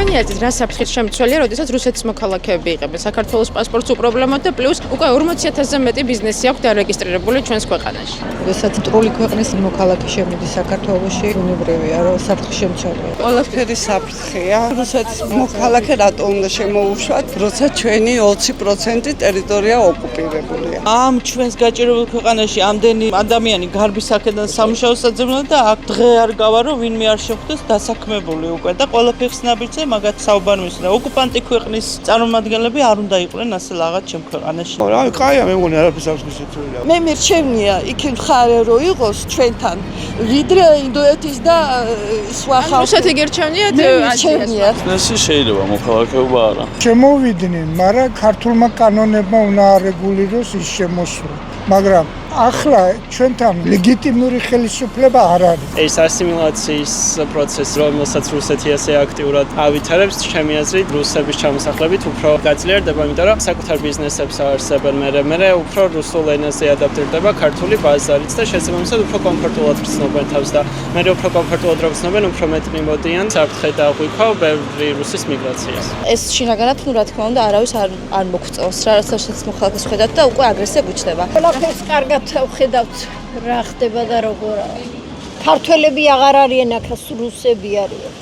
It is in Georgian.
გერჩენიათის რა საფრთხის შემცველია, როდესაც რუსეთის მოქალაქეები იღებენ საქართველოს პასპორტს უპრობლემოდ და პლუს უკვე 40,000-ზე მეტი ბიზნესი აქვს დარეგისტრირებული ჩვენს ქვეყანაში. როდესაც მტრული ქვეყნის მოქალაქე შემოდის საქართველოში, უნებრივია, რომ საფრთხის შემცველია. ყველაფერი საფრთხეა. რუსეთის მოქალაქე რატო უნდა შემოუშვათ, როცა ჩვენი 20% ტერიტორია ოკუპირებულია. ამ ჩვენს გაჭირებულ ქვეყანაში ამდენი ადამიანი გარბის აქედან სამუშაოს საძებნელად და აქ დღე არ გავა, რომ ვინმე არ შეხვდეს დასაქმებული უკვე და ყველაფერს ნაბიჯზე მაგათ საუბარი მისვლა. ოკუპანტი ქვეყნის წარმომადგენლები არ უნდა იყვნენ ასე ლაღად ჩემ ქვეყანაში. რა, კაია, მე მგონი არაფერს არ შეცვლია. მე მირჩევნია იქ მხარე რომ იყოს ჩვენთან, ვიდრე ინდოეთის და სხვა ხალხი. რუსეთი გერჩენიათ მირჩევნია. ეს შეიძლება მოქალაქეობა არა. შემოვიდნენ, მაგრამ ქართულმა კანონებმა უნდა არეგულიროს ის შემოსვლა. მაგრამ ახლა ჩვენთან ლეგიტიმური ხელისუფლება არ არის. ეს ასიმილაციის პროცესი, რომელსაც რუსეთი ასე აქტიურად ავითარებს, ჩემი აზრით, რუსების ჩამოსახლებით უფრო გაძლიერდება, იმიტომ რომ საკუთარ ბიზნესებს აარსებენ მერე უფრო რუსულ ენაზე ადაპტირდება ქართული ბაზარიც და შესაბამისად უფრო კომფორტულად გრძნობენ თავს და მე უფრო კომფორტულად რო გრძნობენ, უფრო მეტ მიმოდიან საფრთხე დააღვიქვა ბევრი რუსის მიგრაციას. ეს შინაგანად, რა თქმა უნდა, არავის არ მოგწონს, რასაც მოხალხეს ხედავთ და უკვე აგრესია გვიჩნდება. ყველაფერს კარგად ვხედავთ რა ხდება და როგორ. ქართველები აღარ არიან აქ, რუსები არიან.